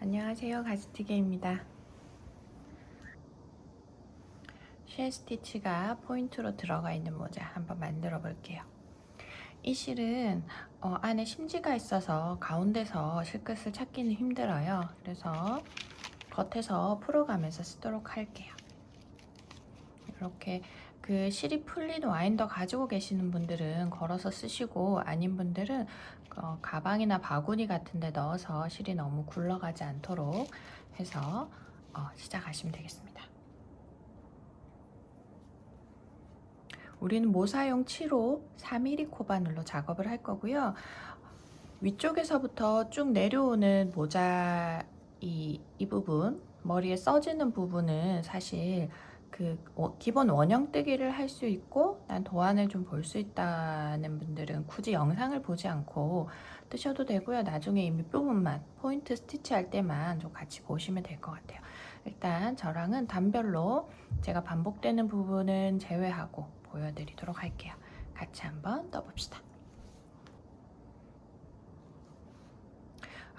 안녕하세요, 가지티게입니다. 쉘 스티치가 포인트로 들어가 있는 모자 한번 만들어 볼게요. 이 실은 안에 심지가 있어서 가운데서 실끝을 찾기는 힘들어요. 그래서 겉에서 풀어가면서 쓰도록 할게요. 이렇게 그 실이 풀린 와인더 가지고 계시는 분들은 걸어서 쓰시고, 아닌 분들은 가방이나 바구니 같은 데 넣어서 실이 너무 굴러가지 않도록 해서 시작하시면 되겠습니다. 우리는 모사용 7호 4mm 코바늘로 작업을 할 거고요. 위쪽에서부터 쭉 내려오는 모자 이 부분, 머리에 써지는 부분은 사실 그 기본 원형 뜨기를 할 수 있고 난 도안을 좀 볼 수 있다는 분들은 굳이 영상을 보지 않고 뜨셔도 되고요. 나중에 이 밑부분만 포인트 스티치 할 때만 좀 같이 보시면 될 것 같아요. 일단 저랑은 단별로 제가 반복되는 부분은 제외하고 보여드리도록 할게요. 같이 한번 떠봅시다.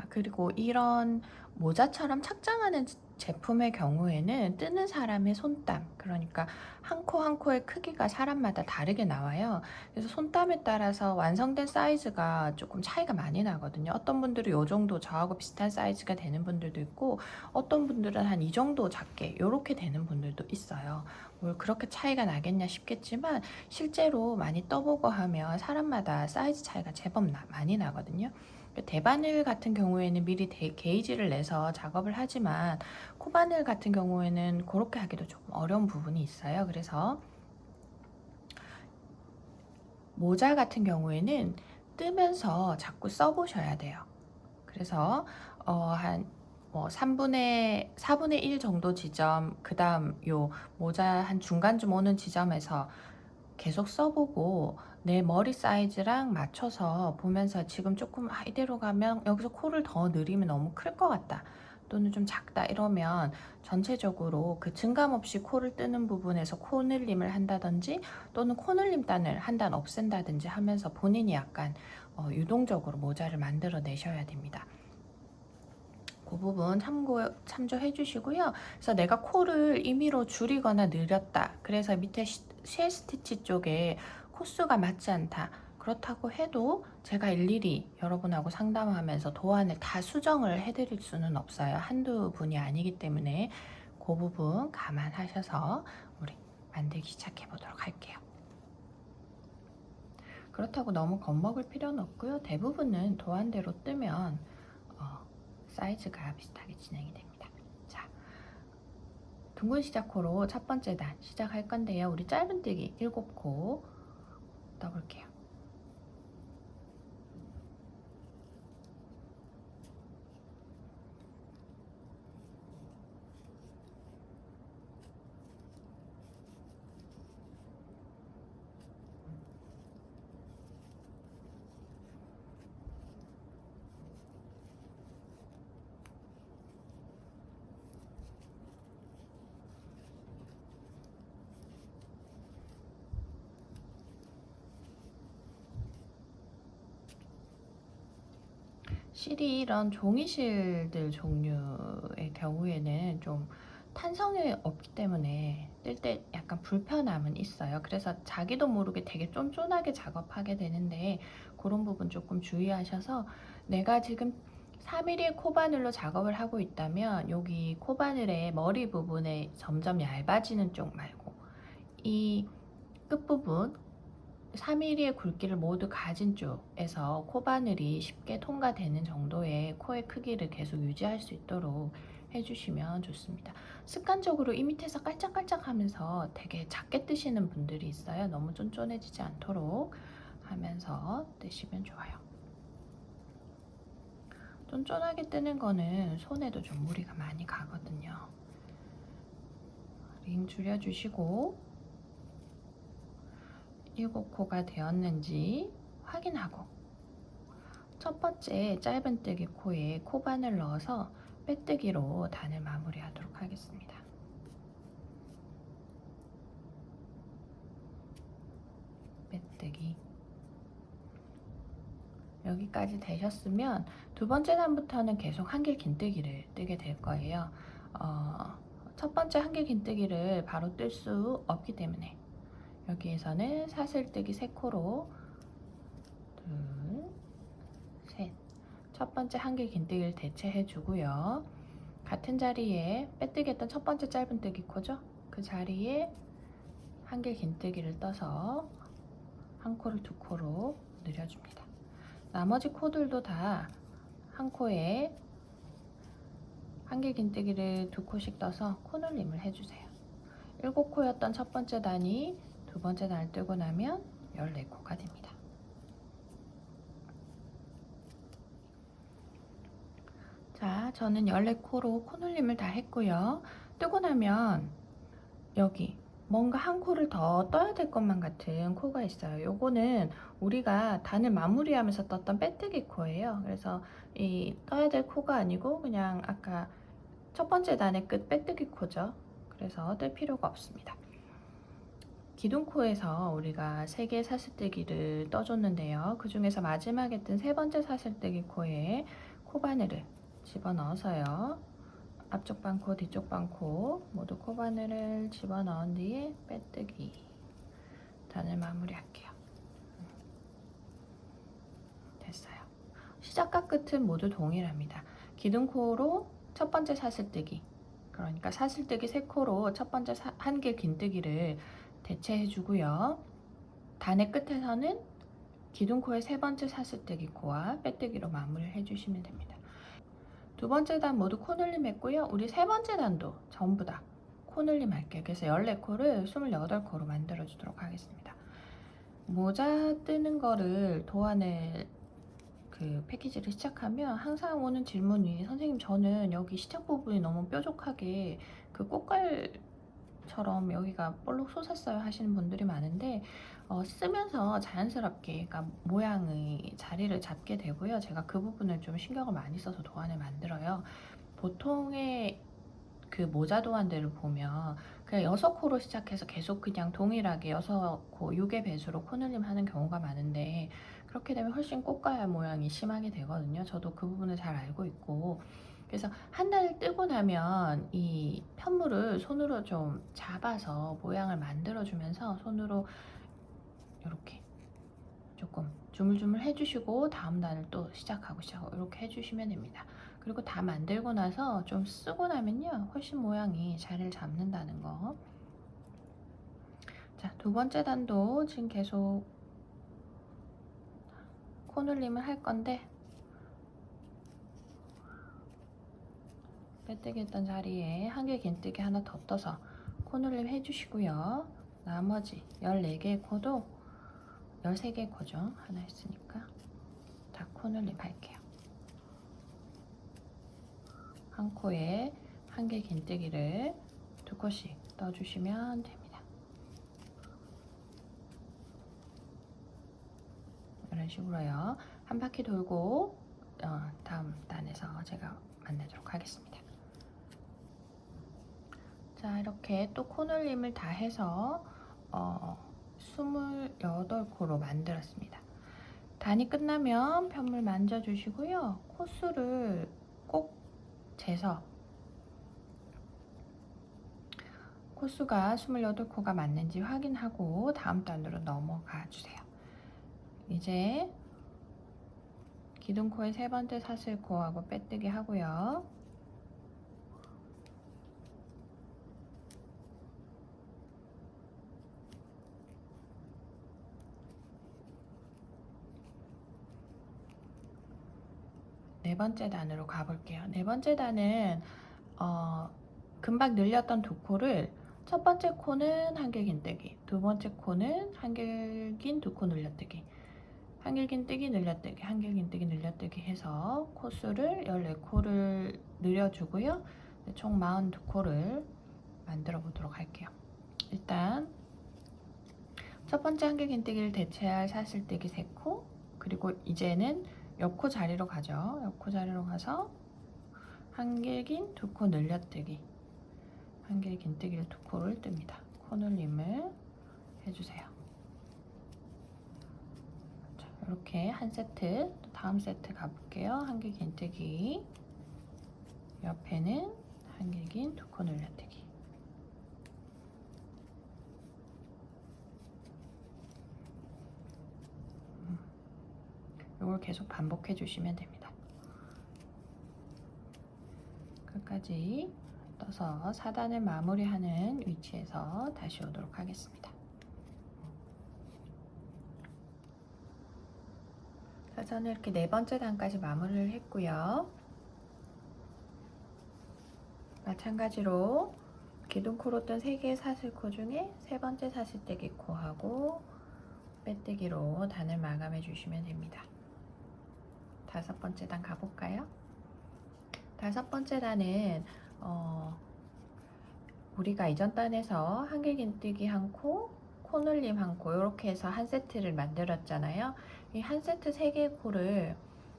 그리고 이런 모자처럼 착장하는 제품의 경우에는 뜨는 사람의 손땀, 그러니까 한 코 한 코의 크기가 사람마다 다르게 나와요. 그래서 손땀에 따라서 완성된 사이즈가 조금 차이가 많이 나거든요. 어떤 분들은 이 정도 저하고 비슷한 사이즈가 되는 분들도 있고, 어떤 분들은 한 이 정도 작게 이렇게 되는 분들도 있어요. 뭘 그렇게 차이가 나겠냐 싶겠지만 실제로 많이 떠보고 하면 사람마다 사이즈 차이가 제법 많이 나거든요. 대바늘 같은 경우에는 미리 게이지를 내서 작업을 하지만, 코바늘 같은 경우에는 그렇게 하기도 조금 어려운 부분이 있어요. 그래서 모자 같은 경우에는 뜨면서 자꾸 써보셔야 돼요. 그래서 한 4분의 1 정도 지점, 그 다음 요 모자 한 중간쯤 오는 지점에서 계속 써보고 내 머리 사이즈랑 맞춰서 보면서 지금 조금 이대로 가면 여기서 코를 더 늘리면 너무 클 것 같다, 또는 좀 작다 이러면 전체적으로 그 증감 없이 코를 뜨는 부분에서 코 늘림을 한다든지, 또는 코 늘림 단을 한 단 없앤다든지 하면서 본인이 약간 유동적으로 모자를 만들어 내셔야 됩니다. 그 부분 참조해 주시고요. 그래서 내가 코를 임의로 줄이거나 늘렸다, 그래서 밑에 쉘 스티치 쪽에 코수가 맞지 않다, 그렇다고 해도 제가 일일이 여러분하고 상담하면서 도안을 다 수정을 해드릴 수는 없어요. 한두 분이 아니기 때문에 그 부분 감안하셔서 우리 만들기 시작해 보도록 할게요. 그렇다고 너무 겁먹을 필요는 없고요. 대부분은 도안대로 뜨면 사이즈가 비슷하게 진행이 됩니다. 자, 둥근 시작코로 첫 번째 단 시작할 건데요. 우리 짧은뜨기 7코 떠볼게요. 실이 이런 종이실들 종류의 경우에는 좀 탄성이 없기 때문에 뜰 때 약간 불편함은 있어요. 그래서 자기도 모르게 되게 쫀쫀하게 작업하게 되는데, 그런 부분 조금 주의하셔서, 내가 지금 4mm 코바늘로 작업을 하고 있다면 여기 코바늘의 머리 부분에 점점 얇아지는 쪽 말고 이 끝부분 4mm의 굵기를 모두 가진 쪽에서 코바늘이 쉽게 통과되는 정도의 코의 크기를 계속 유지할 수 있도록 해주시면 좋습니다. 습관적으로 이 밑에서 깔짝깔짝 하면서 되게 작게 뜨시는 분들이 있어요. 너무 쫀쫀해지지 않도록 하면서 뜨시면 좋아요. 쫀쫀하게 뜨는 거는 손에도 좀 무리가 많이 가거든요. 링 줄여주시고 7코가 되었는지 확인하고, 첫 번째 짧은뜨기 코에 코반을 넣어서 빼뜨기로 단을 마무리하도록 하겠습니다. 빼뜨기. 여기까지 되셨으면 두 번째 단부터는 계속 한길 긴뜨기를 뜨게 될 거예요. 첫 번째 한길 긴뜨기를 바로 뜰 수 없기 때문에 여기에서는 사슬뜨기 3코로 둘, 셋. 첫 번째 한길 긴뜨기를 대체해 주고요. 같은 자리에 빼뜨기 했던 첫 번째 짧은뜨기 코죠? 그 자리에 한길 긴뜨기를 떠서 한 코를 2코로 늘려줍니다. 나머지 코들도 다 한 코에 한길 긴뜨기를 2코씩 떠서 코늘림을 해주세요. 7코였던 첫 번째 단이 두 번째 단을 뜨고 나면 14코가 됩니다. 자, 저는 14코로 코늘림을 다 했고요. 뜨고 나면 여기 뭔가 한 코를 더 떠야 될 것만 같은 코가 있어요. 요거는 우리가 단을 마무리하면서 떴던 빼뜨기 코예요. 그래서 이 떠야 될 코가 아니고 그냥 아까 첫 번째 단의 끝 빼뜨기 코죠. 그래서 뜰 필요가 없습니다. 기둥코에서 우리가 3개의 사슬뜨기를 떠줬는데요. 그 중에서 마지막에 뜬 세 번째 사슬뜨기 코에 코바늘을 집어넣어서요. 앞쪽 반코, 뒤쪽 반코 모두 코바늘을 집어넣은 뒤에 빼뜨기 단을 마무리할게요. 됐어요. 시작과 끝은 모두 동일합니다. 기둥코로 첫 번째 사슬뜨기, 그러니까 사슬뜨기 3코로 첫 번째 한길 긴뜨기를 대체해 주고요. 단의 끝에서는 기둥코의 세 번째 사슬뜨기 코와 빼뜨기로 마무리를 해주시면 됩니다. 두 번째 단 모두 코늘림 했고요. 우리 세 번째 단도 전부 다 코늘림 할게요. 그래서 14코를 28코로 만들어 주도록 하겠습니다. 모자 뜨는 거를 도안을 그 패키지를 시작하면 항상 오는 질문이, 선생님 저는 여기 시작 부분이 너무 뾰족하게 그 꽃갈처럼 여기가 볼록 솟았어요 하시는 분들이 많은데 쓰면서 자연스럽게 그러니까 모양의 자리를 잡게 되고요. 제가 그 부분을 좀 신경을 많이 써서 도안을 만들어요. 보통의 그 모자 도안들을 보면 그냥 6코로 시작해서 계속 그냥 동일하게 6코 6의 배수로 코늘림 하는 경우가 많은데 그렇게 되면 훨씬 꽃갈 모양이 심하게 되거든요. 저도 그 부분을 잘 알고 있고, 그래서 한 단을 뜨고 나면 이 편물을 손으로 좀 잡아서 모양을 만들어 주면서 손으로 이렇게 조금 주물주물 해주시고 다음 단을 또 시작하고 이렇게 해주시면 됩니다. 그리고 다 만들고 나서 좀 쓰고 나면요 훨씬 모양이 자리를 잡는다는 거. 자, 두 번째 단도 지금 계속 코늘림을 할 건데 빼뜨기 했던 자리에 한길 긴뜨기 하나 더 떠서 코늘림 해주시고요. 나머지 14개의 코도 13개의 코죠. 하나 했으니까 다 코늘림 할게요. 한 코에 한길 긴뜨기를 2코씩 떠주시면 됩니다. 이런 식으로요. 한 바퀴 돌고 다음 단에서 제가 만나도록 하겠습니다. 자, 이렇게 또 코늘림을 다 해서 28코로 만들었습니다. 단이 끝나면 편물 만져주시고요. 코수를 꼭 재서 코수가 28코가 맞는지 확인하고 다음 단으로 넘어가 주세요. 이제 기둥코의 세 번째 사슬코하고 빼뜨기 하고요. 네 번째 단으로 가볼게요. 네 번째 단은 금방 늘렸던 2코를 첫 번째 코는 한길 긴뜨기, 두 번째 코는 한길 긴 2코 늘려뜨기, 한길 긴뜨기 늘려뜨기, 한길 긴뜨기 늘려뜨기 해서 코수를 14코를 늘려주고요. 총 42코를 만들어 보도록 할게요. 일단 첫 번째 한길 긴뜨기를 대체할 사슬뜨기 3코, 그리고 이제는 옆코 자리로 가죠. 옆코 자리로 가서 한길 긴 2코 늘려뜨기, 한길 긴뜨기를 2코를 뜹니다. 코늘림을 해주세요. 자, 이렇게 한 세트, 또 다음 세트 가볼게요. 한길 긴뜨기, 옆에는 한길 긴 두 코 늘려뜨기. 이걸 계속 반복해 주시면 됩니다. 끝까지 떠서 4단을 마무리하는 위치에서 다시 오도록 하겠습니다. 자, 저는 이렇게 네 번째 단까지 마무리를 했고요. 마찬가지로 기둥코로 뜬 3개의 사슬코 중에 세 번째 사슬뜨기 코하고 빼뜨기로 단을 마감해 주시면 됩니다. 다섯 번째 단 가볼까요? 다섯 번째 단은 우리가 이전 단에서 한길 긴뜨기 한 코, 코늘림 한 코 이렇게 해서 한 세트를 만들었잖아요. 이 한 세트 3개의 코를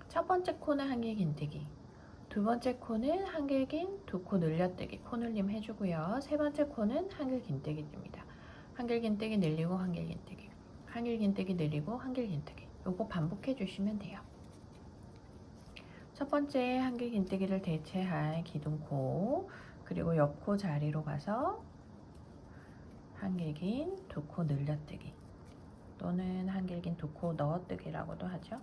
첫 번째 코는 한길 긴뜨기, 두 번째 코는 한길 긴 두 코 늘려뜨기, 코늘림 해주고요. 세 번째 코는 한길 긴뜨기입니다. 한길 긴뜨기 늘리고 한길 긴뜨기, 한길 긴뜨기 늘리고 한길 긴뜨기. 요거 반복해 주시면 돼요. 첫 번째 한길 긴뜨기를 대체한 기둥코, 그리고 옆코 자리로 가서 한길 긴 두 코 늘려뜨기 또는 한길 긴 두 코 넣어뜨기라고도 하죠.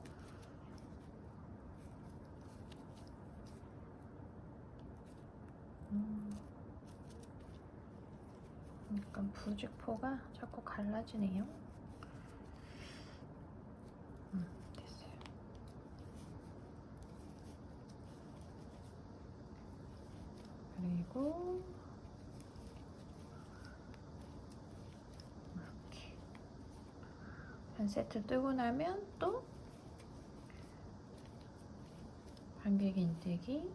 약간 부직포가 자꾸 갈라지네요. 됐어요. 그리고 이렇게 한 세트 뜨고 나면 또 한길 긴뜨기,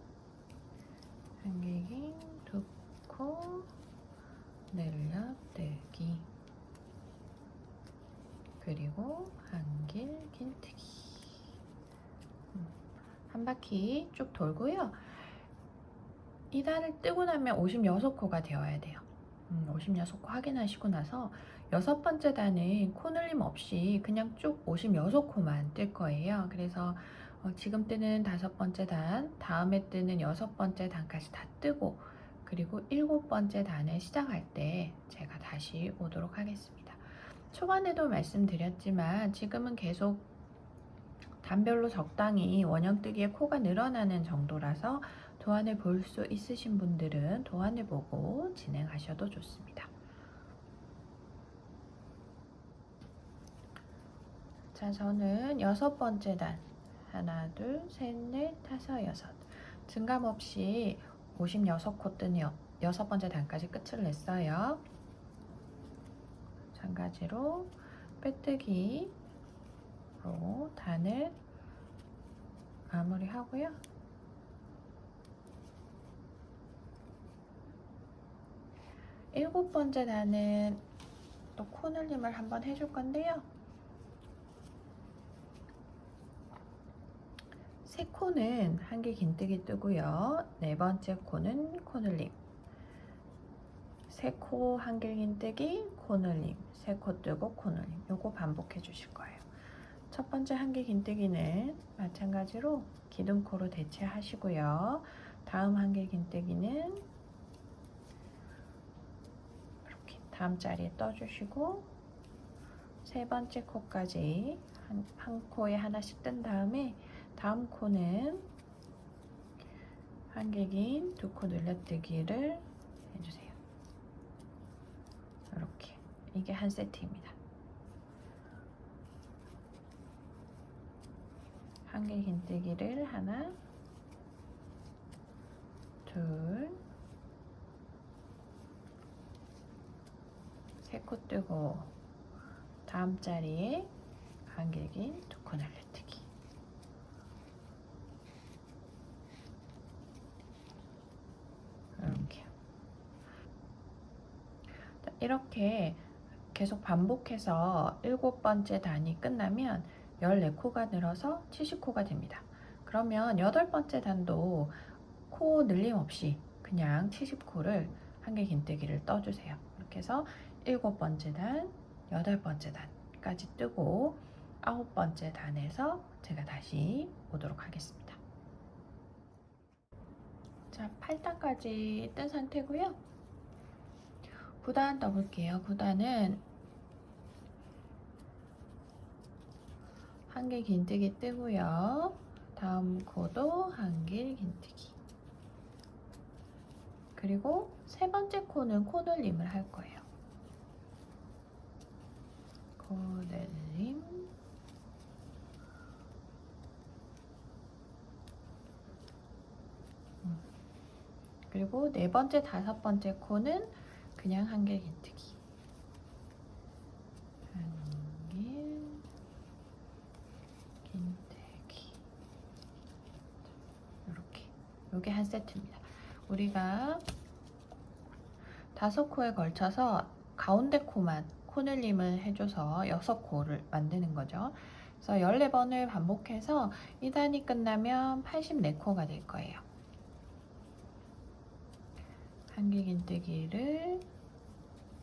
한길 긴 두 코 늘려뜨기, 그리고 한길 긴뜨기. 한 바퀴 쭉 돌고요. 이 단을 뜨고 나면 56코가 되어야 돼요. 56코 확인하시고 나서 여섯 번째 단은 코늘림 없이 그냥 쭉 56코만 뜰 거예요. 그래서 지금 뜨는 다섯 번째 단, 다음에 뜨는 여섯 번째 단까지 다 뜨고, 그리고 일곱 번째 단을 시작할 때 제가 다시 오도록 하겠습니다. 초반에도 말씀드렸지만 지금은 계속 단별로 적당히 원형뜨기의 코가 늘어나는 정도라서 도안을 볼 수 있으신 분들은 도안을 보고 진행하셔도 좋습니다. 자, 저는 여섯 번째 단, 하나, 둘, 셋, 넷, 다섯, 여섯, 증감 없이 56코 뜬 여섯 번째 단까지 끝을 냈어요. 마찬가지로 빼뜨기로 단을 마무리하고요. 일곱 번째 단은 또 코늘림을 한번 해줄 건데요. 세 코는 한길 긴뜨기 뜨고요. 네 번째 코는 코늘림, 세 코 한길 긴뜨기, 코늘림, 세 코 뜨고 코늘림. 요거 반복해 주실 거예요. 첫 번째 한길 긴뜨기는 마찬가지로 기둥코로 대체하시고요. 다음 한길 긴뜨기는 이렇게 다음 자리에 떠주시고, 세 번째 코까지 한 코에 하나씩 뜬 다음에 다음 코는 한길 긴 두 코 늘려뜨기를 해주세요. 이렇게. 이게 한 세트입니다. 한길 긴뜨기를 하나, 둘, 세 코 뜨고 다음 자리에 한길 긴 두 코 늘려뜨기. 이렇게 계속 반복해서 7번째 단이 끝나면 14코가 늘어서 70코가 됩니다. 그러면 8번째 단도 코 늘림 없이 그냥 70코를 한길 긴뜨기를 떠주세요. 이렇게 해서 7번째 단, 8번째 단까지 뜨고, 9번째 단에서 제가 다시 오도록 하겠습니다. 자, 8단까지 뜬 상태고요. 9단 떠볼게요. 9단은 한길 긴뜨기 뜨고요. 다음 코도 한길 긴뜨기. 그리고 세 번째 코는 코늘림을 할 거예요. 코늘림. 그리고 네 번째, 다섯 번째 코는 그냥 한길 긴뜨기. 한길 긴뜨기. 이렇게. 요게 한 세트입니다. 우리가 5코에 걸쳐서 가운데 코만 코늘림을 해줘서 6코를 만드는 거죠. 그래서 14번을 반복해서 2단이 끝나면 84코가 될 거예요. 한길 긴뜨기를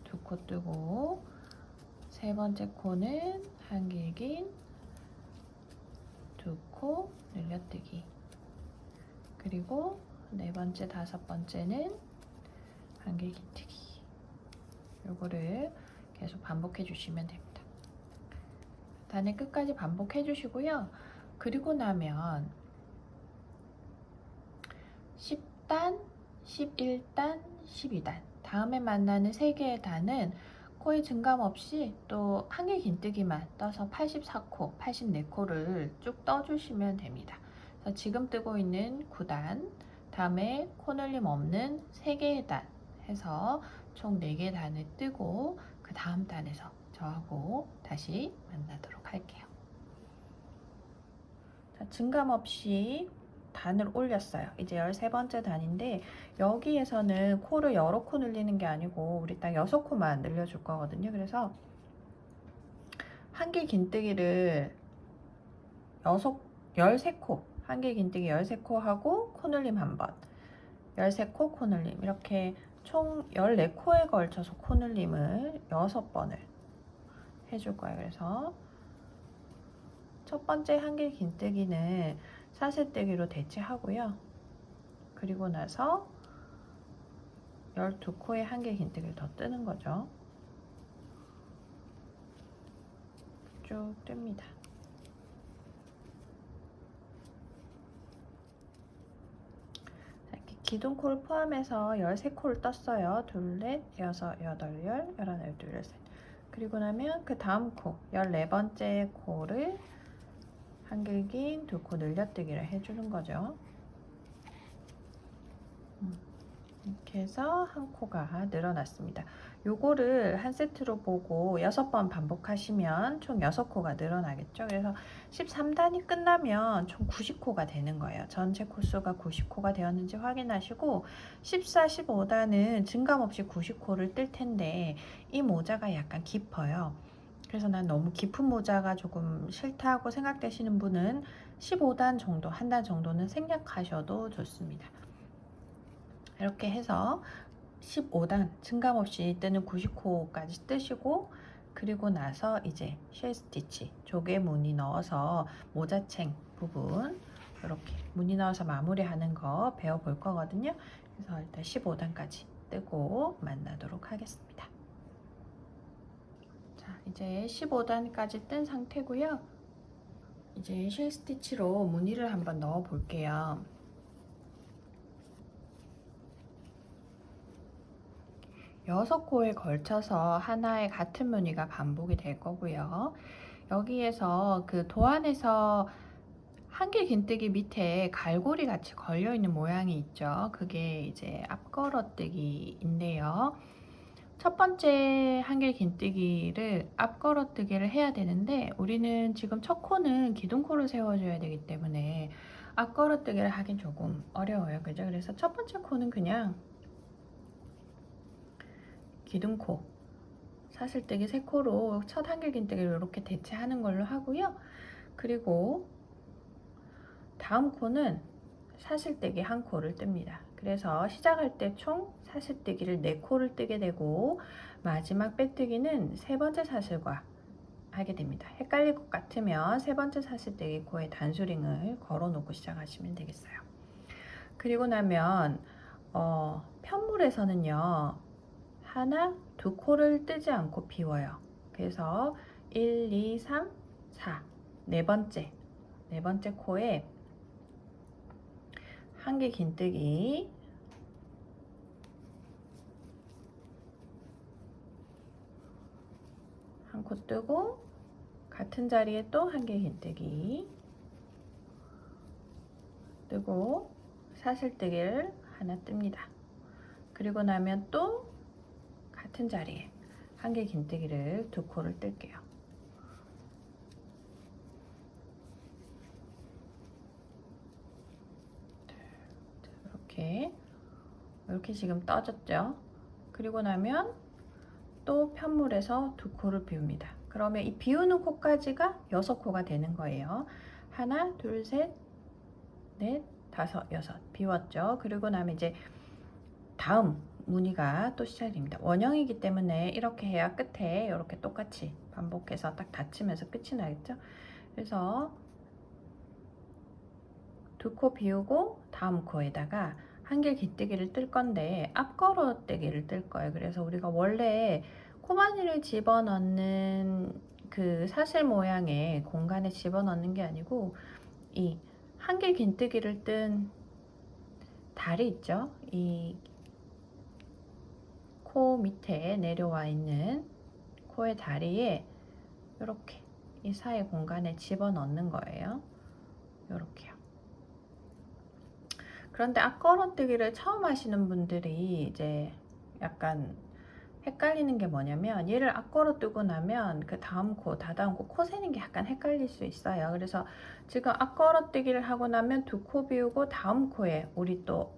2코 뜨고 세 번째 코는 한길 긴 2코 늘려뜨기. 그리고 네 번째, 다섯 번째는 한길 긴뜨기. 요거를 계속 반복해 주시면 됩니다. 단의 끝까지 반복해 주시고요. 그리고 나면 10단, 11단, 12단 다음에 만나는 3개의 단은 코의 증감 없이 또 한길 긴뜨기만 떠서 84코, 84코를 쭉 떠주시면 됩니다. 그래서 지금 뜨고 있는 9단, 다음에 코늘림 없는 3개의 단 해서 총 4개의 단을 뜨고 그 다음 단에서 저하고 다시 만나도록 할게요. 자, 증감 없이 단을 올렸어요. 이제 13번째 단인데 여기에서는 코를 여러 코 늘리는 게 아니고 우리 딱 6코만 늘려줄 거거든요. 그래서 한길 긴뜨기를 13코, 한길 긴뜨기 13코 하고 코늘림 한번 13코 코늘림 이렇게 총 14코에 걸쳐서 코늘림을 6번을 해줄 거예요. 그래서 첫 번째 한길 긴뜨기는 사슬뜨기로 대체하고요. 그리고 나서 12코의 한길 긴뜨기를 더 뜨는 거죠. 쭉 뜹니다. 이렇게 기둥코를 포함해서 13코를 떴어요. 둘, 넷, 여섯, 여덟, 열, 열하나, 열둘, 열셋. 그리고 나면 그 다음 코, 14번째 코를 한길 긴 2코 늘려뜨기를 해주는 거죠. 이렇게 해서 한 코가 늘어났습니다. 요거를 한 세트로 보고 6번 반복하시면 총 6코가 늘어나겠죠. 그래서 13단이 끝나면 총 90코가 되는 거예요. 전체 코수가 90코가 되었는지 확인하시고 14, 15단은 증감 없이 90코를 뜰 텐데 이 모자가 약간 깊어요. 그래서 난 너무 깊은 모자가 조금 싫다고 생각되시는 분은 15단 정도, 한 단 정도는 생략하셔도 좋습니다. 이렇게 해서 15단 증감 없이 뜨는 90코까지 뜨시고 그리고 나서 이제 쉘 스티치 조개 무늬 넣어서 모자챙 부분 이렇게 무늬 넣어서 마무리하는 거 배워볼 거거든요. 그래서 일단 15단까지 뜨고 만나도록 하겠습니다. 자, 이제 15단까지 뜬 상태고요. 이제 쉘 스티치로 무늬를 한번 넣어 볼게요. 6코에 걸쳐서 하나의 같은 무늬가 반복이 될 거고요. 여기에서 그 도안에서 한길 긴뜨기 밑에 갈고리 같이 걸려 있는 모양이 있죠. 그게 이제 앞걸어뜨기인데요. 첫 번째 한길 긴뜨기를 앞걸어뜨기를 해야 되는데 우리는 지금 첫 코는 기둥코를 세워줘야 되기 때문에 앞걸어뜨기를 하긴 조금 어려워요. 그죠? 그래서 첫 번째 코는 그냥 기둥코 사슬뜨기 3코로 첫 한길 긴뜨기를 이렇게 대체하는 걸로 하고요. 그리고 다음 코는 사슬뜨기 1코를 뜹니다. 그래서 시작할 때 총 사슬뜨기를 4코를 뜨게 되고 마지막 빼뜨기는 세 번째 사슬과 하게 됩니다. 헷갈릴 것 같으면 세 번째 사슬뜨기 코에 단수링을 걸어 놓고 시작하시면 되겠어요. 그리고 나면 편물에서는요, 하나, 두 코를 뜨지 않고 비워요. 그래서 1, 2, 3, 4, 네 번째 코에 한 개 긴뜨기, 한 코 뜨고 같은 자리에 또 한 개 긴뜨기 뜨고 사슬뜨기를 하나 뜹니다. 그리고 나면 또 같은 자리에 한 개 긴뜨기를 두 코를 뜰게요. 이렇게 지금 떠졌죠. 그리고 나면 또 편물에서 두 코를 비웁니다. 그러면 이 비우는 코까지가 6코가 되는 거예요. 하나, 둘, 셋, 넷, 다섯, 여섯 비웠죠. 그리고 나면 이제 다음 무늬가 또 시작이 됩니다. 원형이기 때문에 이렇게 해야 끝에 이렇게 똑같이 반복해서 딱 닫히면서 끝이 나겠죠. 그래서 두 코 비우고 다음 코에다가 한 개 깃뜨기를 뜰 건데 앞걸어뜨기를 뜰 거예요. 그래서 우리가 원래 코바늘을 집어넣는 그 사슬 모양의 공간에 집어넣는 게 아니고 이 한 개 긴뜨기를 뜬 다리 있죠? 이 코 밑에 내려와 있는 코의 다리에 이렇게 이 사이 공간에 집어넣는 거예요. 이렇게요. 그런데 앞걸어뜨기를 처음 하시는 분들이 이제 약간 헷갈리는 게 뭐냐면 얘를 앞걸어뜨고 나면 그 다음 코, 다다음 코 세는 게 약간 헷갈릴 수 있어요. 그래서 지금 앞걸어뜨기를 하고 나면 두 코 비우고 다음 코에 우리 또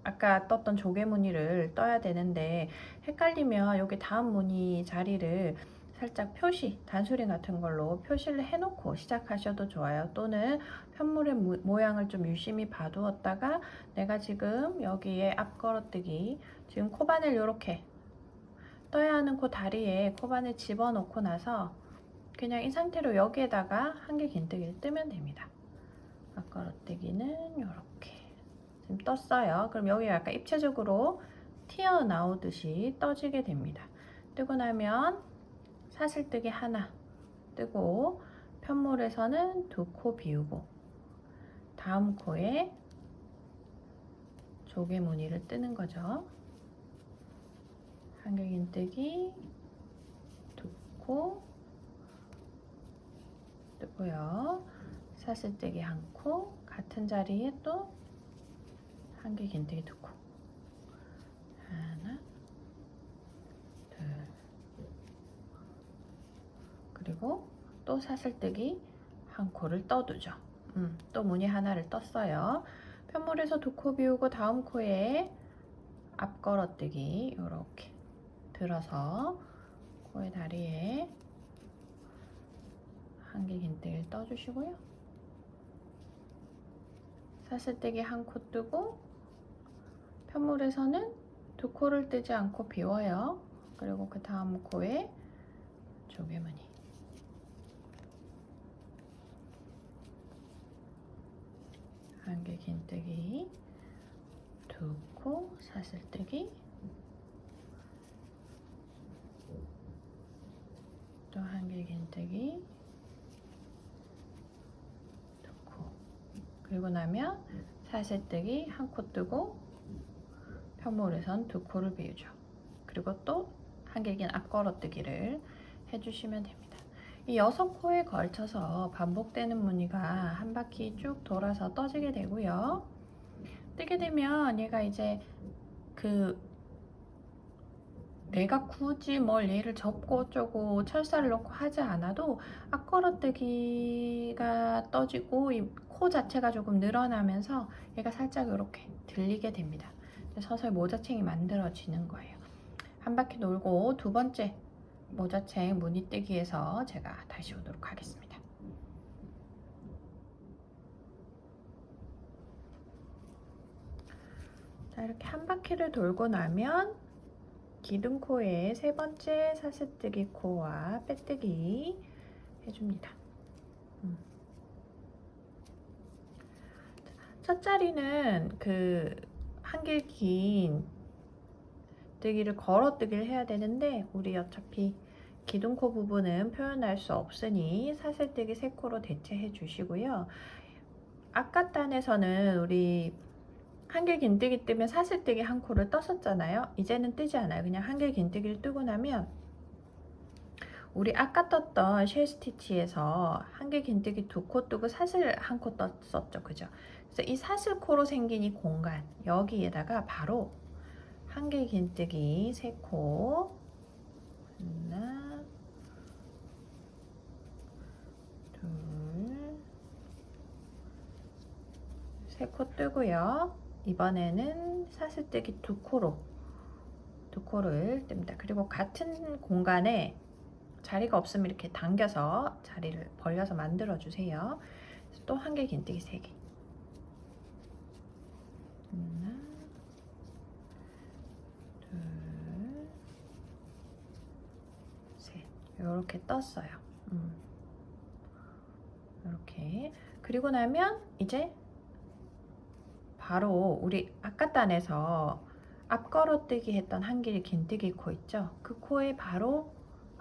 아까 떴던 조개 무늬를 떠야 되는데 헷갈리면 여기 다음 무늬 자리를 살짝 표시, 단수링 같은 걸로 표시를 해놓고 시작하셔도 좋아요. 또는 편물의 모양을 좀 유심히 봐두었다가 내가 지금 여기에 앞걸어뜨기, 지금 코바늘 이렇게 떠야 하는 코 다리에 코바늘 집어넣고 나서 그냥 이 상태로 여기에다가 한 개 긴뜨기를 뜨면 됩니다. 앞걸어뜨기는 이렇게 지금 떴어요. 그럼 여기가 약간 입체적으로 튀어나오듯이 떠지게 됩니다. 뜨고 나면 사슬뜨기 하나 뜨고 편물에서는 두 코 비우고 다음 코에 조개 무늬를 뜨는 거죠. 한 개 긴뜨기 두 코 뜨고요. 사슬뜨기 한 코, 같은 자리에 또 한 개 긴뜨기 두 코, 하나, 둘, 그리고 또 사슬뜨기 한 코를 떠두죠. 또 무늬 하나를 떴어요. 편물에서 두 코 비우고 다음 코에 앞걸어뜨기 이렇게 들어서 코의 다리에 한 개 긴뜨기를 떠주시고요. 사슬뜨기 한 코 뜨고 편물에서는 두 코를 뜨지 않고 비워요. 그리고 그 다음 코에 조개 무늬 한 개 긴뜨기 두 코 사슬뜨기 또 한 개 긴뜨기 두 코 그리고 나면 사슬뜨기 한 코 뜨고 편물에선 두 코를 비우죠. 그리고 또 한 개 긴 앞걸어뜨기를 해주시면 됩니다. 이 6코에 걸쳐서 반복되는 무늬가 한 바퀴 쭉 돌아서 떠지게 되고요. 뜨게 되면 얘가 이제 내가 굳이 뭘 얘를 접고 어쩌고 철사를 넣고 하지 않아도 앞걸어뜨기가 떠지고 이 코 자체가 조금 늘어나면서 얘가 살짝 이렇게 들리게 됩니다. 서서히 모자챙이 만들어지는 거예요. 한 바퀴 돌고 두 번째 모자챙 무늬뜨기에서 제가 다시 오도록 하겠습니다. 자, 이렇게 한 바퀴를 돌고 나면 기둥코에 세 번째 사슬뜨기 코와 빼뜨기 해줍니다. 첫 자리는 그 한길 긴 뜨기를 걸어뜨기를 해야 되는데 우리 어차피 기둥코 부분은 표현할 수 없으니 사슬뜨기 3코로 대체해 주시고요. 아까 단에서는 우리 한길 긴뜨기 뜨면 사슬뜨기 1코를 떴었잖아요. 이제는 뜨지 않아요. 그냥 한길 긴뜨기를 뜨고 나면 우리 아까 떴던 쉘 스티치에서 한길 긴뜨기 2코 뜨고 사슬 1코 떴었죠. 그죠? 그래서 이 사슬코로 생긴 이 공간 여기에다가 바로 한길 긴뜨기 3코 하나 둘 3코 뜨고요. 이번에는 사슬뜨기 2코를 뜹니다. 그리고 같은 공간에 자리가 없으면 이렇게 당겨서 자리를 벌려서 만들어 주세요. 또 한길 긴뜨기 3개 하나 둘 셋 이렇게 떴어요. 이렇게 그리고 나면 이제 바로 우리 아까 단에서 앞걸어뜨기 했던 한길 긴뜨기 코 있죠? 그 코에 바로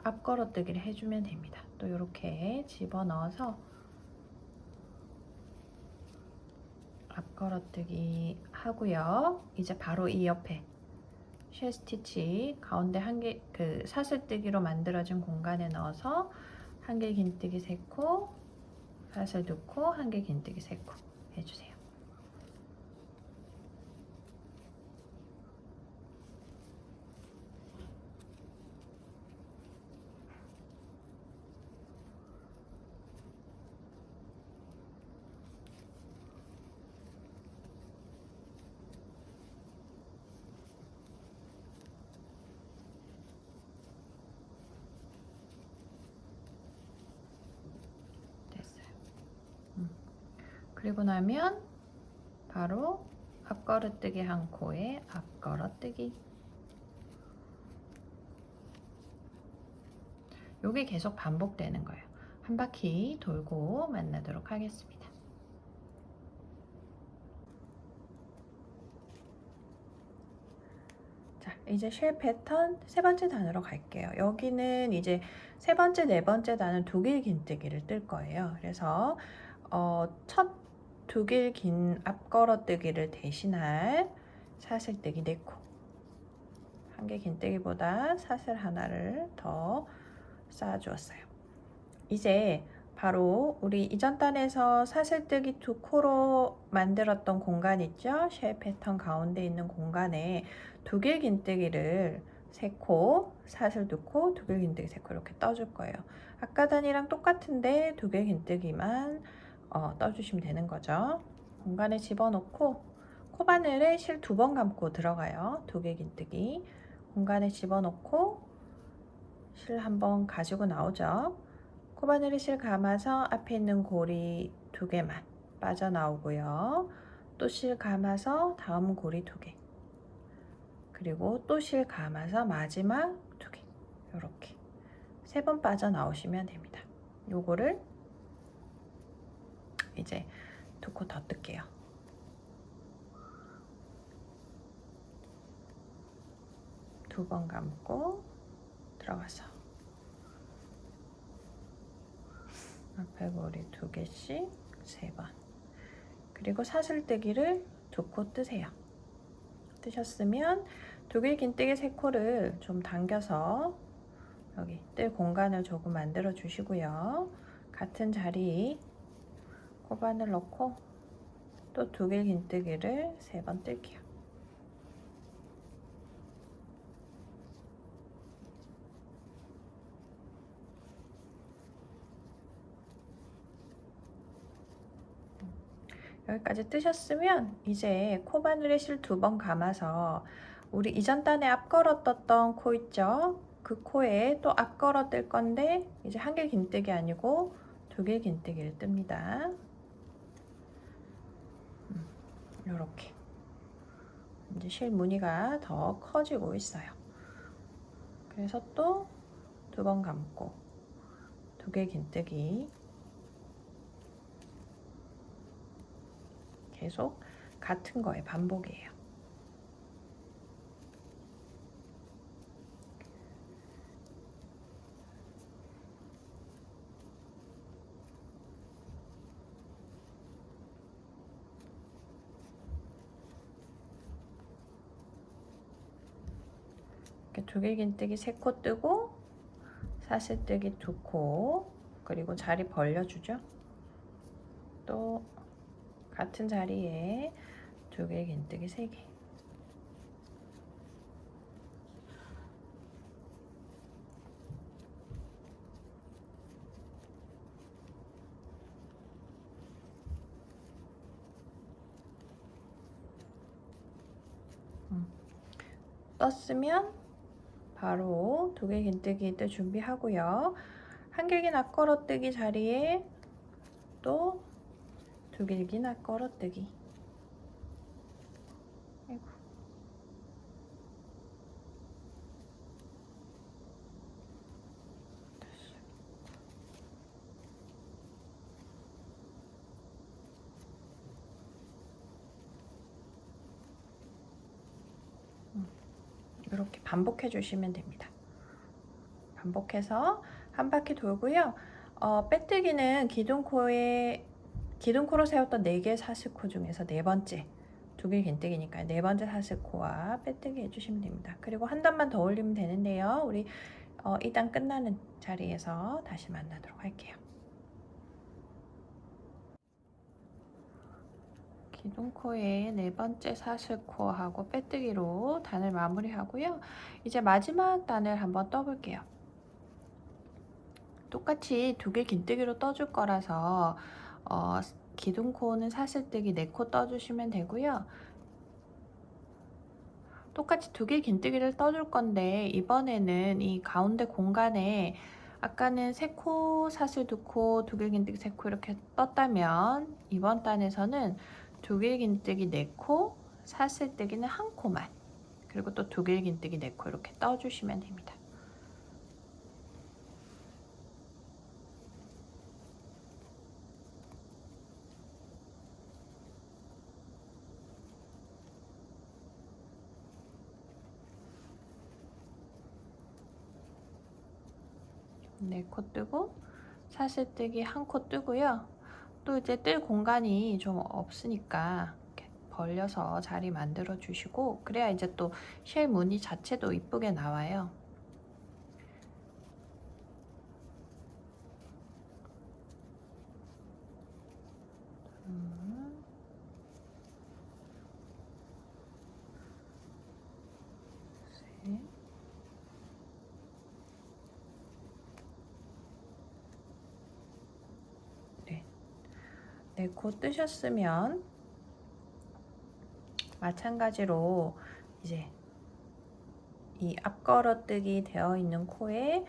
앞걸어뜨기를 해주면 됩니다. 또 이렇게 집어넣어서 앞걸어뜨기 하고요. 이제 바로 이 옆에 쉘 스티치 가운데 한길 그 사슬뜨기로 만들어진 공간에 넣어서 한길 긴뜨기 3코, 사슬 2코, 한길 긴뜨기 3코 해주세요. 그리고 나면 바로 앞걸어뜨기 1코에 앞걸어뜨기 요게 계속 반복되는 거예요. 한 바퀴 돌고 만나도록 하겠습니다. 자, 이제 쉘 패턴 3번째 단으로 갈게요. 여기는 이제 3번째, 4번째 단은 2길 긴뜨기를 뜰 거예요. 그래서 첫 2길 긴 앞걸어뜨기를 대신할 사슬뜨기 4코 한길 긴뜨기보다 사슬 하나를 더 쌓아주었어요. 이제 바로 우리 이전 단에서 사슬뜨기 2코로 만들었던 공간 있죠? 쉘 패턴 가운데 있는 공간에 2길 긴뜨기를 3코, 사슬 2코, 2길 긴뜨기 3코 이렇게 떠줄 거예요. 아까 단이랑 똑같은데 2길 긴뜨기만 떠주시면 되는 거죠. 공간에 집어넣고 코바늘에 실 2번 감고 들어가요. 2길 긴뜨기 공간에 집어넣고 실 한번 가지고 나오죠. 코바늘에 실 감아서 앞에 있는 고리 2개만 빠져나오고요. 또 실 감아서 다음 고리 2개 그리고 또 실 감아서 마지막 2개 이렇게 3번 빠져나오시면 됩니다. 요거를 이제 2코 더 뜰게요. 두 번 감고 들어가서 앞에 고리 2개씩 3번 그리고 사슬뜨기를 2코 뜨세요. 뜨셨으면 2길 긴뜨기 3코를 좀 당겨서 여기 뜰 공간을 조금 만들어 주시고요. 같은 자리 코바늘 넣고 또 2길 긴뜨기를 3번 뜰게요. 여기까지 뜨셨으면 이제 코바늘에 실 2번 감아서 우리 이전 단에 앞걸어 떴던 코 있죠? 그 코에 또 앞걸어 뜰 건데 이제 한길 긴뜨기 아니고 2길 긴뜨기를 뜹니다. 이렇게 이제 실 무늬가 더 커지고 있어요. 그래서 또 2번 감고 두 개 긴뜨기. 계속 같은 거에 반복이에요. 이렇게 두 개 긴뜨기 3코 뜨고 사슬뜨기 2코, 그리고 자리 벌려주죠. 또 같은 자리에 두 개 긴뜨기 3개. 떴으면 바로 두 개 긴뜨기 뜰 준비하고요. 한길기 낚걸어뜨기 자리에 또 두 길기 낚걸어뜨기. 아이고. 이렇게 반복해 주시면 됩니다. 반복해서 한 바퀴 돌고요. 빼뜨기는 기둥코로 세웠던 4개 사슬코 중에서 네 번째, 두 개 긴뜨기니까 네 번째 사슬코와 빼뜨기 해주시면 됩니다. 그리고 한 단만 더 올리면 되는데요. 우리 2단 끝나는 자리에서 다시 만나도록 할게요. 기둥코의 네 번째 사슬코하고 빼뜨기로 단을 마무리하고요. 이제 마지막 단을 한번 떠볼게요. 똑같이 두 개 긴뜨기로 떠줄 거라서 기둥코는 사슬뜨기 4코 떠주시면 되고요. 똑같이 두 개 긴뜨기를 떠줄 건데 이번에는 이 가운데 공간에 아까는 3코 사슬 2코, 두 개 긴뜨기 3코 이렇게 떴다면 이번 단에서는 두 개 긴뜨기 4코, 사슬뜨기는 1코만, 그리고 또 두 개 긴뜨기 4코 이렇게 떠주시면 됩니다. 네 코 뜨고 사슬뜨기 1코 뜨고요. 또 이제 뜰 공간이 좀 없으니까 이렇게 벌려서 자리 만들어 주시고, 그래야 이제 또 쉘 무늬 자체도 이쁘게 나와요. 셋. 네, 코 뜨셨으면 마찬가지로 이제 이 앞걸어뜨기 되어 있는 코에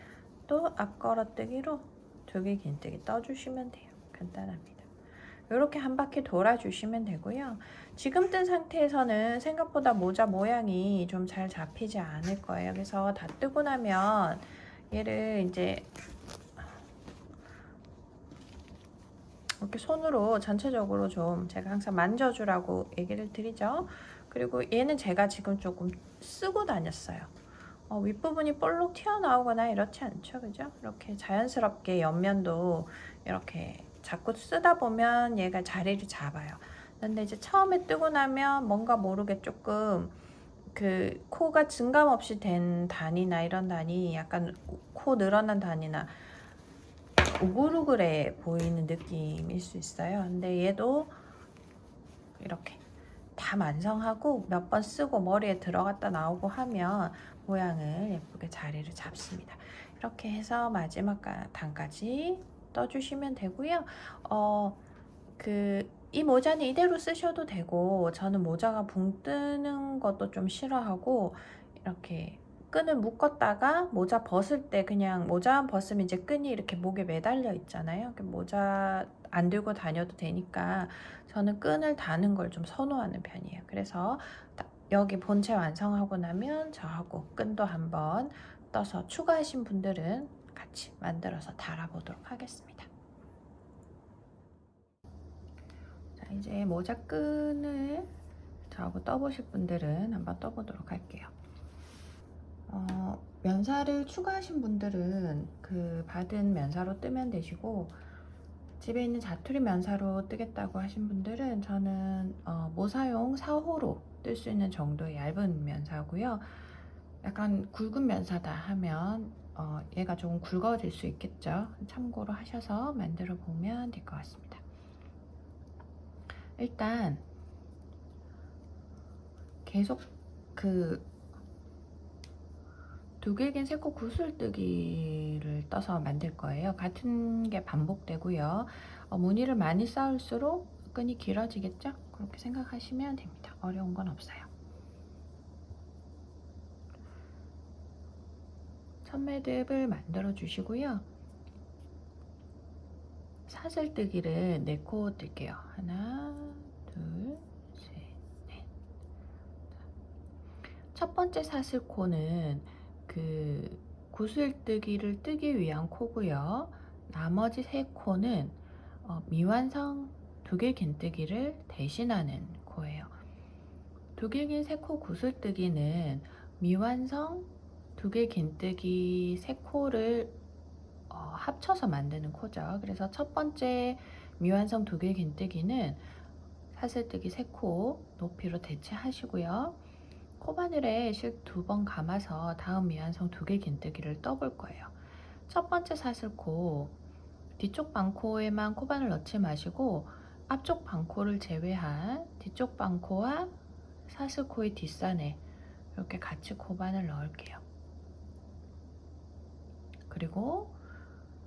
또 앞걸어뜨기로 두 개 긴뜨기 떠주시면 돼요. 간단합니다. 이렇게 한 바퀴 돌아주시면 되고요. 지금 뜬 상태에서는 생각보다 모자 모양이 좀 잘 잡히지 않을 거예요. 그래서 다 뜨고 나면 얘를 이제 이렇게 손으로 전체적으로 좀 제가 항상 만져주라고 얘기를 드리죠. 그리고 얘는 제가 지금 조금 쓰고 다녔어요. 윗부분이 볼록 튀어나오거나 이렇지 않죠, 그죠? 이렇게 자연스럽게 옆면도 이렇게 자꾸 쓰다 보면 얘가 자리를 잡아요. 근데 이제 처음에 뜨고 나면 뭔가 모르게 조금 그 코가 증감 없이 된 단이나 이런 단이 약간 코 늘어난 단이나 우글우글해 보이는 느낌일 수 있어요. 근데 얘도 이렇게 다 완성하고 몇 번 쓰고 머리에 들어갔다 나오고 하면 모양을 예쁘게 자리를 잡습니다. 이렇게 해서 마지막 단까지 떠주시면 되고요. 이 모자는 이대로 쓰셔도 되고, 저는 모자가 붕 뜨는 것도 좀 싫어하고 이렇게 끈을 묶었다가 모자 벗을 때 그냥 모자만 벗으면 이제 끈이 이렇게 목에 매달려 있잖아요. 모자 안 들고 다녀도 되니까 저는 끈을 다는 걸 좀 선호하는 편이에요. 그래서 여기 본체 완성하고 나면 저하고 끈도 한번 떠서, 추가하신 분들은 같이 만들어서 달아보도록 하겠습니다. 자, 이제 모자 끈을 저하고 떠보실 분들은 한번 떠보도록 할게요. 면사를 추가하신 분들은 그 받은 면사로 뜨면 되시고, 집에 있는 자투리 면사로 뜨겠다고 하신 분들은 저는 모사용 4호로 뜰 수 있는 정도의 얇은 면사고요. 약간 굵은 면사다 하면 얘가 조금 굵어질 수 있겠죠. 참고로 하셔서 만들어 보면 될 것 같습니다. 일단 계속 그 두길긴 세코 구슬뜨기를 떠서 만들 거예요. 같은 게 반복되고요. 무늬를 많이 쌓을수록 끈이 길어지겠죠? 그렇게 생각하시면 됩니다. 어려운 건 없어요. 첫 매듭을 만들어 주시고요. 사슬뜨기를 4코 뜰게요. 하나, 둘, 셋, 넷. 첫 번째 사슬코는 그 구슬뜨기를 뜨기 위한 코고요. 나머지 3코는 미완성 두길긴뜨기를 대신하는 코예요. 두길긴 3코 구슬뜨기는 미완성 두길긴뜨기 3코를 합쳐서 만드는 코죠. 그래서 첫 번째 미완성 두길긴뜨기는 사슬뜨기 3코 높이로 대체하시고요. 코바늘에 실 2번 감아서 다음 미완성 두길긴뜨기를 떠볼 거예요. 첫 번째 사슬코 뒤쪽 반코에만 코바늘 넣지 마시고 앞쪽 반코를 제외한 뒤쪽 반코와 사슬코의 뒷산에 이렇게 같이 코바늘 넣을게요. 그리고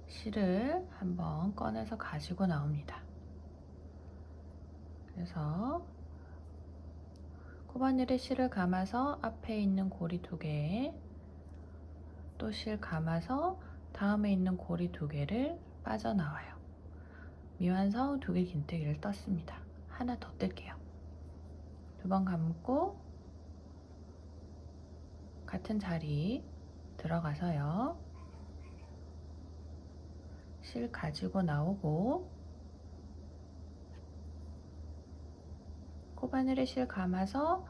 실을 한번 꺼내서 가지고 나옵니다. 그래서 코바늘에 실을 감아서 앞에 있는 고리 2개, 또 실 감아서 다음에 있는 고리 2개를 빠져나와요. 미완성 두길긴뜨기를 떴습니다. 하나 더 뜰게요. 2번 감고 같은 자리 들어가서요. 실 가지고 나오고 코바늘에 실 감아서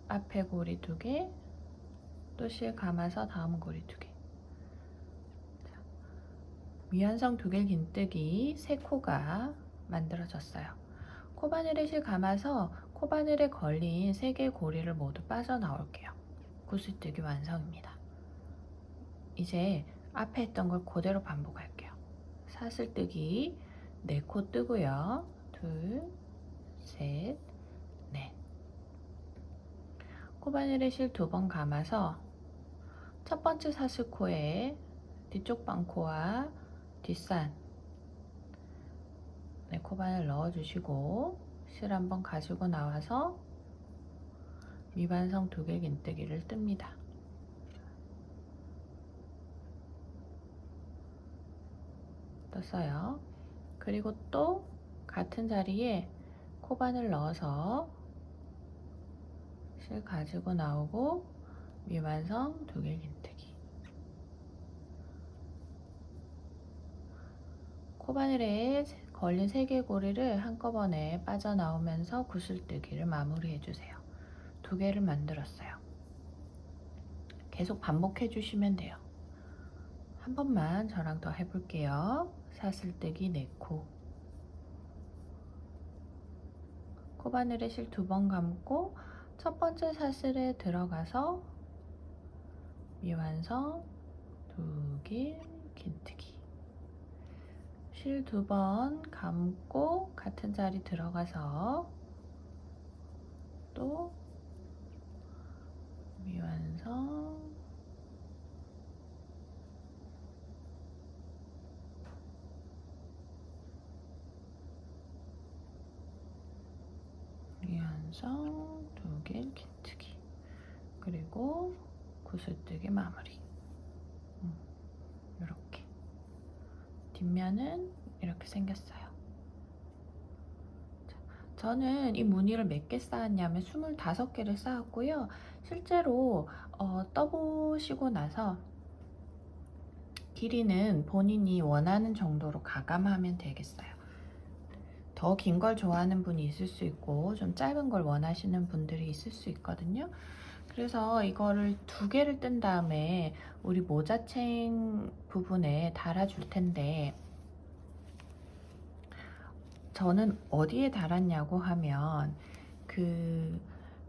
앞에 고리 2개, 또 실 감아서 다음 고리 2개. 미완성 두길긴뜨기 3코가 만들어졌어요. 코바늘에 실 감아서 코바늘에 걸린 3개의 고리를 모두 빠져나올게요. 구슬뜨기 완성입니다. 이제 앞에 했던 걸 그대로 반복할게요. 사슬뜨기 4코 뜨고요. 둘, 셋, 넷. 코바늘에 실 2번 감아서 첫 번째 사슬코에 뒤쪽 반코와 뒷산 코바늘 넣어주시고 실 한번 가지고 나와서 미완성 두길긴뜨기를 뜹니다. 떴어요. 그리고 또 같은 자리에 코바늘 넣어서 실 가지고 나오고 미완성 두길긴뜨기. 코바늘에 걸린 3개의 고리를 한꺼번에 빠져나오면서 구슬뜨기를 마무리해 주세요. 2개를 만들었어요. 계속 반복해 주시면 돼요. 한 번만 저랑 더 해볼게요. 사슬뜨기 4코, 코바늘에 실 2번 감고 첫 번째 사슬에 들어가서 미완성 두길긴뜨기, 실 2번 감고 같은 자리 들어가서 또 미완성 두길긴뜨기, 그리고 구슬뜨기 마무리. 이렇게 뒷면은 이렇게 생겼어요. 저는 이 무늬를 몇 개 쌓았냐면 25개를 쌓았고요. 실제로 떠보시고 나서 길이는 본인이 원하는 정도로 가감하면 되겠어요. 더 긴 걸 좋아하는 분이 있을 수 있고 좀 짧은 걸 원하시는 분들이 있을 수 있거든요. 그래서 이거를 2개를 뜬 다음에 우리 모자챙 부분에 달아줄 텐데, 저는 어디에 달았냐고 하면 그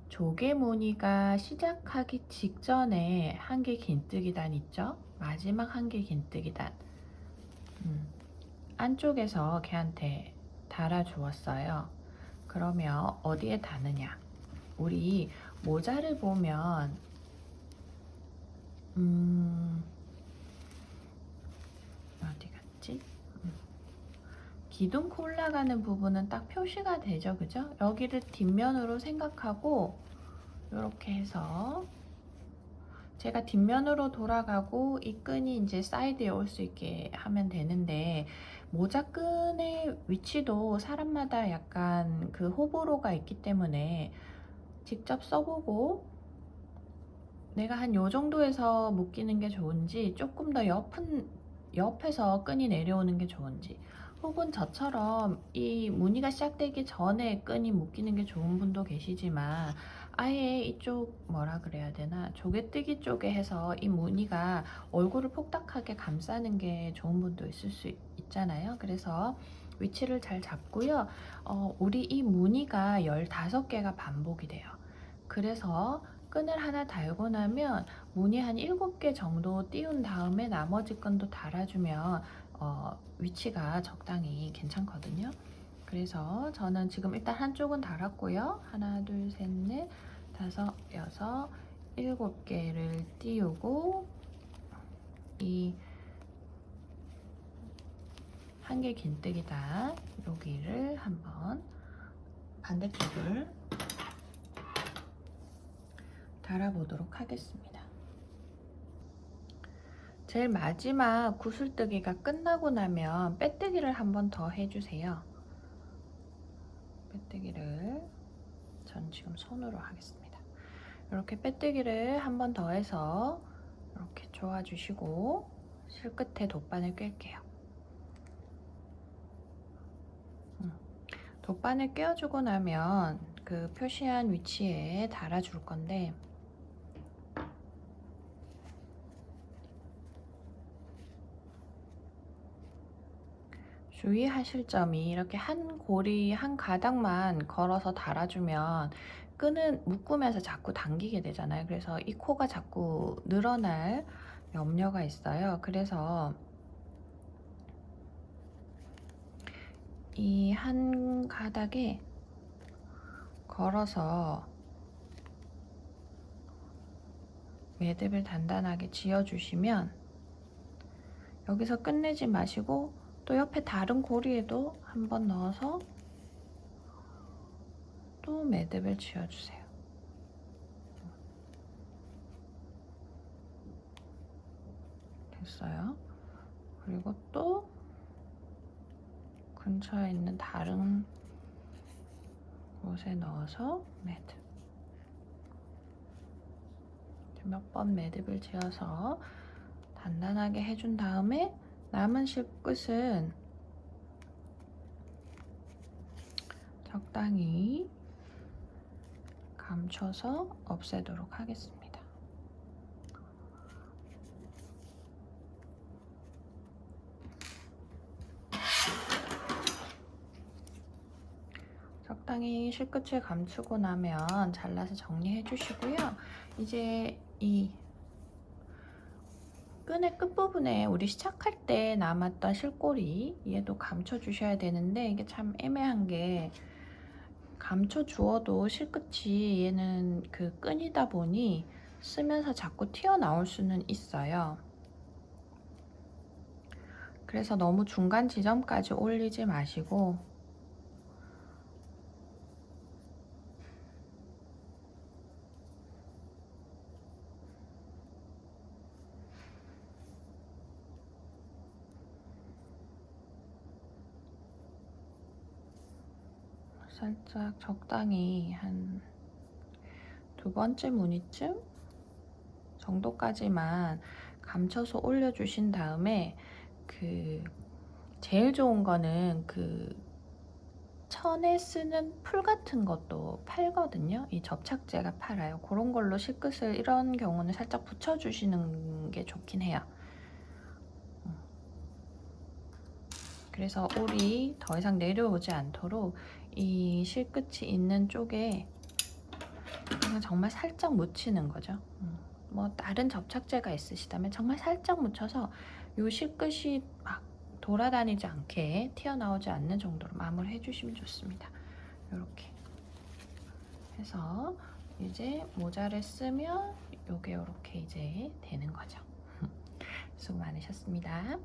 조개 무늬가 시작하기 직전에 한개 긴뜨기단 있죠? 마지막 한개 긴뜨기단 안쪽에서 걔한테 달아 주었어요. 그러면 어디에 다느냐? 우리 모자를 보면 어디 갔지? 기둥코 올라가는 부분은 딱 표시가 되죠, 그죠? 여기를 뒷면으로 생각하고 이렇게 해서 제가 뒷면으로 돌아가고 이 끈이 이제 사이드에 올 수 있게 하면 되는데, 모자끈의 위치도 사람마다 약간 그 호불호가 있기 때문에 직접 써보고 내가 한 요 정도에서 묶이는 게 좋은지, 조금 더 옆에서 끈이 내려오는 게 좋은지, 혹은 저처럼 이 무늬가 시작되기 전에 끈이 묶이는 게 좋은 분도 계시지만, 아예 이쪽 뭐라 그래야 되나, 조개뜨기 쪽에 해서 이 무늬가 얼굴을 폭닥하게 감싸는 게 좋은 분도 있을 수 있잖아요. 그래서 위치를 잘 잡고요. 우리 이 무늬가 15개가 반복이 돼요. 그래서 끈을 하나 달고 나면 무늬 한 7개 정도 띄운 다음에 나머지 끈도 달아주면 위치가 적당히 괜찮거든요. 그래서 저는 지금 일단 한쪽은 달았고요. 하나, 둘, 셋, 넷, 다섯, 여섯, 7개를 띄우고 이 한개 긴뜨기다 여기를 한번 반대쪽을 달아보도록 하겠습니다. 제일 마지막 구슬뜨기가 끝나고 나면 빼뜨기를 한번 더 해주세요. 빼뜨기를 전 지금 손으로 하겠습니다. 이렇게 빼뜨기를 한번 더 해서 이렇게 조아주시고 실끝에 돗바늘 꿰게요. 돗바늘 꿰어주고 나면 그 표시한 위치에 달아줄 건데, 주의하실 점이 이렇게 한 고리 한 가닥만 걸어서 달아주면 끈은 묶으면서 자꾸 당기게 되잖아요. 그래서 이 코가 자꾸 늘어날 염려가 있어요. 그래서 이 한 가닥에 걸어서 매듭을 단단하게 지어주시면, 여기서 끝내지 마시고 또 옆에 다른 고리에도 한번 넣어서 또 매듭을 지어주세요. 됐어요. 그리고 또 근처에 있는 다른 곳에 넣어서 매듭. 몇 번 매듭을 지어서 단단하게 해준 다음에 남은 실끝은 적당히 감춰서 없애도록 하겠습니다. 적당히 실끝을 감추고 나면 잘라서 정리해 주시고요. 이제 이 끈의 끝부분에 우리 시작할 때 남았던 실꼬리, 얘도 감춰 주셔야 되는데 이게 참 애매한 게, 감춰 주어도 실끝이 얘는 그 끈이다 보니 쓰면서 자꾸 튀어나올 수는 있어요. 그래서 너무 중간 지점까지 올리지 마시고 살짝 적당히 한 2번째 무늬쯤 정도까지만 감춰서 올려주신 다음에 그 제일 좋은 거는 그 천에 쓰는 풀 같은 것도 팔거든요. 이 접착제가 팔아요. 그런 걸로 실끝을 이런 경우는 살짝 붙여주시는 게 좋긴 해요. 그래서 올이 더 이상 내려오지 않도록 이 실끝이 있는 쪽에 그냥 정말 살짝 묻히는 거죠. 뭐 다른 접착제가 있으시다면 정말 살짝 묻혀서 요 실끝이 막 돌아다니지 않게 튀어나오지 않는 정도로 마무리해 주시면 좋습니다. 이렇게 해서 이제 모자를 쓰면 요게 이렇게 이제 되는 거죠. 수고 많으셨습니다.